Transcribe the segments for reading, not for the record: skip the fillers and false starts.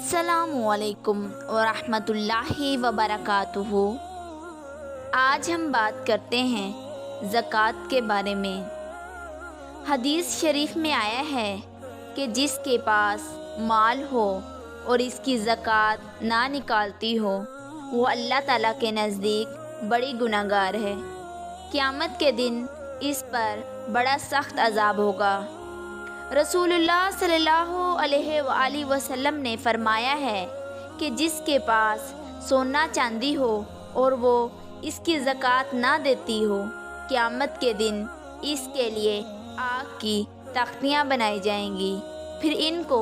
السلام علیکم ورحمۃ اللہ وبرکاتہ۔ آج ہم بات کرتے ہیں زکوٰۃ کے بارے میں۔ حدیث شریف میں آیا ہے کہ جس کے پاس مال ہو اور اس کی زکوٰۃ نہ نکالتی ہو وہ اللہ تعالیٰ کے نزدیک بڑی گناہ گار ہے۔ قیامت کے دن اس پر بڑا سخت عذاب ہوگا۔ رسول اللہ صلی اللہ علیہ وآلہ وسلم نے فرمایا ہے کہ جس کے پاس سونا چاندی ہو اور وہ اس کی زکوٰۃ نہ دیتی ہو، قیامت کے دن اس کے لیے آگ کی تختیاں بنائی جائیں گی، پھر ان کو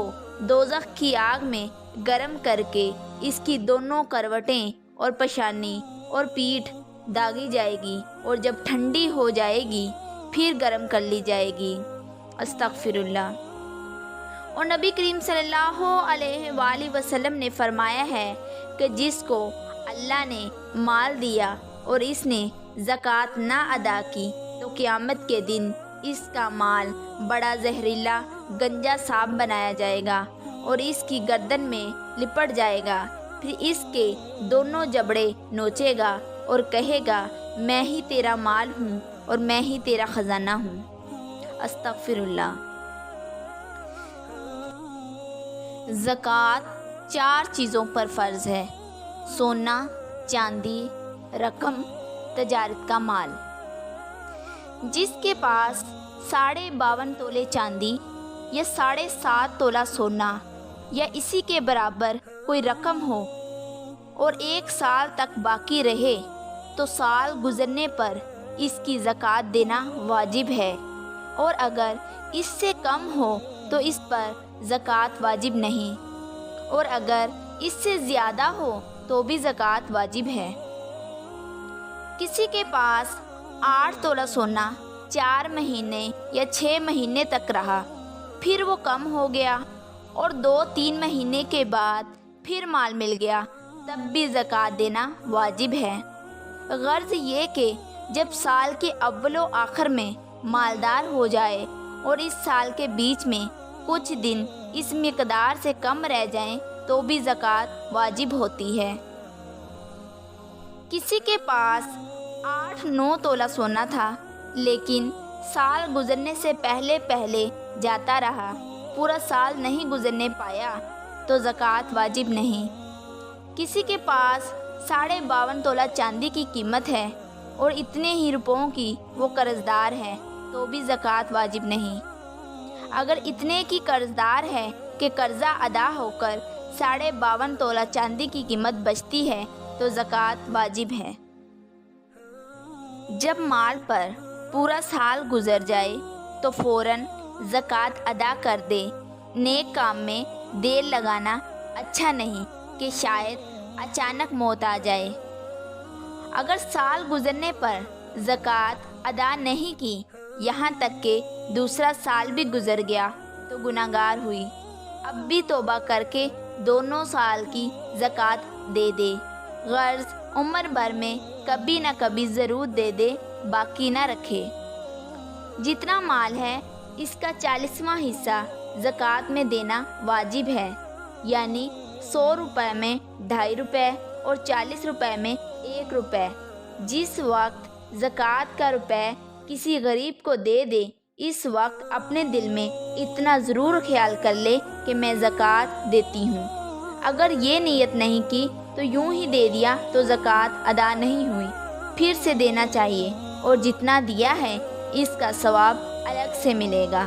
دوزخ کی آگ میں گرم کر کے اس کی دونوں کروٹیں اور پیشانی اور پیٹھ داغی جائے گی، اور جب ٹھنڈی ہو جائے گی پھر گرم کر لی جائے گی۔ استغفر اللہ۔ اور نبی کریم صلی اللہ علیہ وآلہ وسلم نے فرمایا ہے کہ جس کو اللہ نے مال دیا اور اس نے زکوٰۃ نہ ادا کی تو قیامت کے دن اس کا مال بڑا زہریلا گنجا سانپ بنایا جائے گا اور اس کی گردن میں لپٹ جائے گا، پھر اس کے دونوں جبڑے نوچے گا اور کہے گا میں ہی تیرا مال ہوں اور میں ہی تیرا خزانہ ہوں۔ استغفر اللہ۔ زکوٰۃ 4 چیزوں پر فرض ہے: سونا، چاندی، رقم، تجارت کا مال۔ جس کے پاس 52.5 تولے چاندی یا 7.5 تولہ سونا یا اسی کے برابر کوئی رقم ہو اور 1 سال تک باقی رہے تو سال گزرنے پر اس کی زکوٰۃ دینا واجب ہے، اور اگر اس سے کم ہو تو اس پر زکوٰۃ واجب نہیں، اور اگر اس سے زیادہ ہو تو بھی زکوٰۃ واجب ہے۔ کسی کے پاس 8 تولہ سونا 4 مہینے یا 6 مہینے تک رہا، پھر وہ کم ہو گیا اور 2-3 مہینے کے بعد پھر مال مل گیا، تب بھی زکوٰۃ دینا واجب ہے۔ غرض یہ کہ جب سال کے اول و آخر میں مالدار ہو جائے اور اس سال کے بیچ میں کچھ دن اس مقدار سے کم رہ جائیں تو بھی زکوٰۃ واجب ہوتی ہے۔ کسی کے پاس 8-9 تولہ سونا تھا لیکن سال گزرنے سے پہلے جاتا رہا، پورا سال نہیں گزرنے پایا تو زکوٰۃ واجب نہیں۔ کسی کے پاس 52.5 تولہ چاندی کی قیمت ہے اور اتنے ہی روپوں کی وہ قرض دار ہے تو بھی زکوٰۃ واجب نہیں۔ اگر اتنے کی قرض دار ہے کہ قرضہ ادا ہو کر 52.5 تولہ چاندی کی قیمت بچتی ہے تو زکوٰۃ واجب ہے۔ جب مال پر پورا سال گزر جائے تو فوراً زکوٰۃ ادا کر دے۔ نیک کام میں دیر لگانا اچھا نہیں کہ شاید اچانک موت آ جائے۔ اگر سال گزرنے پر زکوٰۃ ادا نہیں کی، یہاں تک کہ دوسرا سال بھی گزر گیا تو گناہ گار ہوئی۔ اب بھی توبہ کر کے دونوں سال کی زکوٰۃ دے دے، غرض عمر بھر میں کبھی نہ کبھی ضرور دے دے، باقی نہ رکھے۔ جتنا مال ہے اس کا 40واں حصہ زکوٰۃ میں دینا واجب ہے، یعنی 100 روپے میں 2.5 روپے اور 40 روپے میں 1 روپے۔ جس وقت زکوٰۃ کا روپے کسی غریب کو دے دے، اس وقت اپنے دل میں اتنا ضرور خیال کر لے کہ میں زکوٰۃ دیتی ہوں۔ اگر یہ نیت نہیں کی تو یوں ہی دے دیا تو زکوٰۃ ادا نہیں ہوئی، پھر سے دینا چاہیے، اور جتنا دیا ہے اس کا ثواب الگ سے ملے گا۔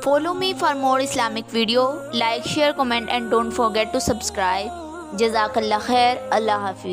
Follow me for more Islamic video. Like, share, comment and don't forget to subscribe. جزاک اللہ خیر۔ اللہ حافظ۔